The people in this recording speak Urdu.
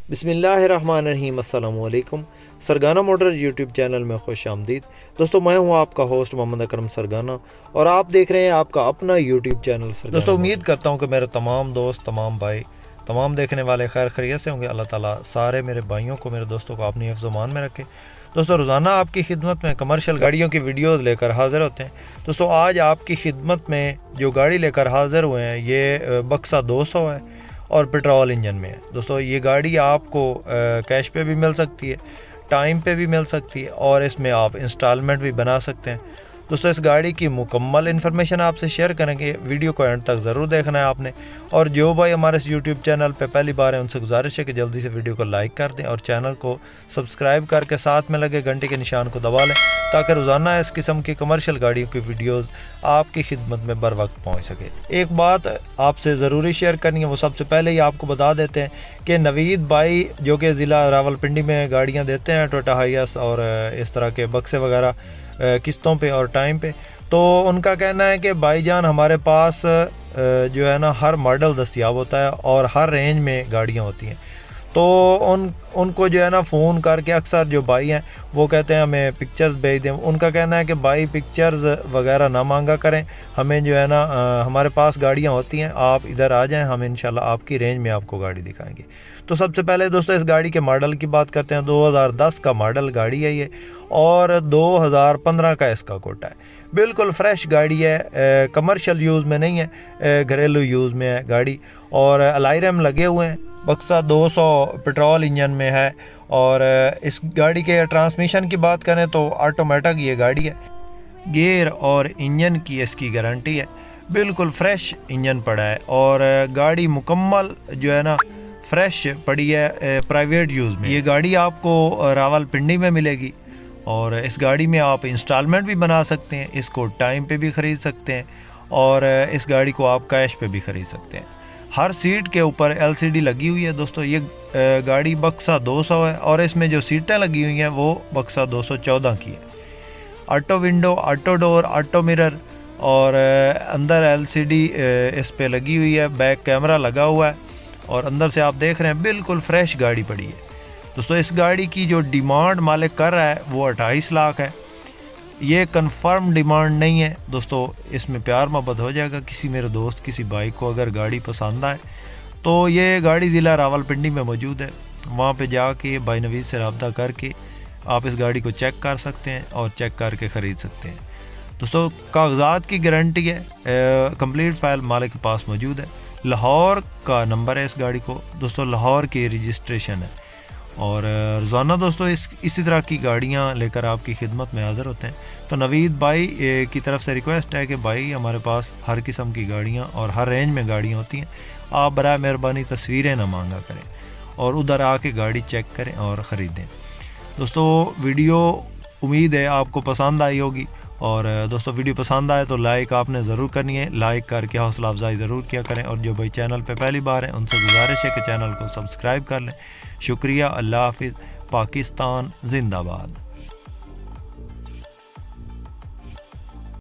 بسم اللہ الرحمن الرحیم، السلام علیکم۔ سرگانہ موٹر یوٹیوب چینل میں خوش آمدید دوستو، میں ہوں آپ کا ہوسٹ محمد اکرم سرگانہ اور آپ دیکھ رہے ہیں آپ کا اپنا یوٹیوب چینل سرگانہ دوستو، امید کرتا ہوں کہ میرے تمام دوست، تمام بھائی، تمام دیکھنے والے خیر خیریت سے ہوں گے۔ اللہ تعالیٰ سارے میرے بھائیوں کو، میرے دوستوں کو اپنی حفظ و امان میں رکھے۔ دوستو، روزانہ آپ کی خدمت میں کمرشل گاڑیوں کی ویڈیوز لے کر حاضر ہوتے ہیں۔ دوستو، آج آپ کی خدمت میں جو گاڑی لے کر حاضر ہوئے ہیں یہ بکسا 200 ہے اور پیٹرول انجن میں ہے۔ دوستو، یہ گاڑی آپ کو کیش پہ بھی مل سکتی ہے، ٹائم پہ بھی مل سکتی ہے اور اس میں آپ انسٹالمنٹ بھی بنا سکتے ہیں۔ دوستو، اس گاڑی کی مکمل انفارمیشن آپ سے شیئر کریں گے، ویڈیو کو اینڈ تک ضرور دیکھنا ہے آپ نے۔ اور جو بھائی ہمارے اس یوٹیوب چینل پہ پہلی بار ہیں ان سے گزارش ہے کہ جلدی سے ویڈیو کو لائک کر دیں اور چینل کو سبسکرائب کر کے ساتھ میں لگے گھنٹے کے نشان کو دبا لیں تاکہ روزانہ اس قسم کی کمرشل گاڑیوں کی ویڈیوز آپ کی خدمت میں بر وقت پہنچ سکے۔ ایک بات آپ سے ضروری شیئر کرنی ہے، وہ سب سے پہلے ہی آپ کو بتا دیتے ہیں کہ نوید بھائی جو کہ ضلع راولپنڈی میں گاڑیاں دیتے ہیں، ٹوٹا ہائیس اور اس طرح کے بکسے وغیرہ قسطوں پہ اور ٹائم پہ، تو ان کا کہنا ہے کہ بھائی جان ہمارے پاس جو ہے نا ہر ماڈل دستیاب ہوتا ہے اور ہر رینج میں گاڑیاں ہوتی ہیں۔ تو ان کو جو ہے نا فون کر کے اکثر جو بھائی ہیں وہ کہتے ہیں ہمیں پکچرز بھیج دیں۔ ان کا کہنا ہے کہ بھائی پکچرز وغیرہ نہ مانگا کریں، ہمیں جو ہے نا ہمارے پاس گاڑیاں ہوتی ہیں، آپ ادھر آ جائیں، ہم انشاءاللہ آپ کی رینج میں آپ کو گاڑی دکھائیں گے۔ تو سب سے پہلے دوستو اس گاڑی کے ماڈل کی بات کرتے ہیں۔ 2010 کا ماڈل گاڑی ہے یہ اور 2015 کا اس کا کوٹا ہے۔ بالکل فریش گاڑی ہے، کمرشل یوز میں نہیں ہے، گھریلو یوز میں ہے گاڑی اور الائرم لگے ہوئے ہیں۔ بکسا 200 پیٹرول انجن میں ہے اور اس گاڑی کے ٹرانسمیشن کی بات کریں تو آٹومیٹک یہ گاڑی ہے۔ گیئر اور انجن کی اس کی گارنٹی ہے، بالکل فریش انجن پڑا ہے اور گاڑی مکمل جو ہے نا فریش پڑی ہے پرائیویٹ یوز میں۔ یہ گاڑی آپ کو راولپنڈی میں ملے گی اور اس گاڑی میں آپ انسٹالمنٹ بھی بنا سکتے ہیں، اس کو ٹائم پہ بھی خرید سکتے ہیں اور اس گاڑی کو آپ کیش پہ بھی خرید سکتے ہیں۔ ہر سیٹ کے اوپر LCD لگی ہوئی ہے۔ دوستو، یہ گاڑی بکسا 200 ہے اور اس میں جو سیٹیں لگی ہوئی ہیں وہ بکسا 214 کی ہے۔ آٹو ونڈو، آٹو ڈور، آٹو مرر اور اندر LCD اس پہ لگی ہوئی ہے، بیک کیمرہ لگا ہوا ہے اور اندر سے آپ دیکھ رہے ہیں بالکل فریش گاڑی پڑی ہے۔ دوستو، اس گاڑی کی جو ڈیمانڈ مالک کر رہا ہے وہ 28 لاکھ ہے۔ یہ کنفرم ڈیمانڈ نہیں ہے دوستو، اس میں پیار محبت ہو جائے گا۔ کسی میرے دوست، کسی بھائی کو اگر گاڑی پسند آئے تو یہ گاڑی ضلع راولپنڈی میں موجود ہے، وہاں پہ جا کے بھائی نوید سے رابطہ کر کے آپ اس گاڑی کو چیک کر سکتے ہیں اور چیک کر کے خرید سکتے ہیں۔ دوستو، کاغذات کی گارنٹی ہے، کمپلیٹ فائل مالک کے پاس موجود ہے۔ لاہور کا نمبر ہے اس گاڑی کو، دوستو لاہور کی رجسٹریشن ہے اور روزانہ دوستو اسی طرح کی گاڑیاں لے کر آپ کی خدمت میں حاضر ہوتے ہیں۔ تو نوید بھائی کی طرف سے ریکویسٹ ہے کہ بھائی ہمارے پاس ہر قسم کی گاڑیاں اور ہر رینج میں گاڑیاں ہوتی ہیں، آپ برائے مہربانی تصویریں نہ مانگا کریں اور ادھر آ کے گاڑی چیک کریں اور خریدیں۔ دوستو، ویڈیو امید ہے آپ کو پسند آئی ہوگی اور دوستو ویڈیو پسند آئے تو لائک آپ نے ضرور کرنی ہے، لائک کر کے حوصلہ افزائی ضرور کیا کریں اور جو بھائی چینل پہ پہلی بار ہیں ان سے گزارش ہے کہ چینل کو سبسکرائب کر لیں۔ شکریہ، اللہ حافظ، پاکستان زندہ باد۔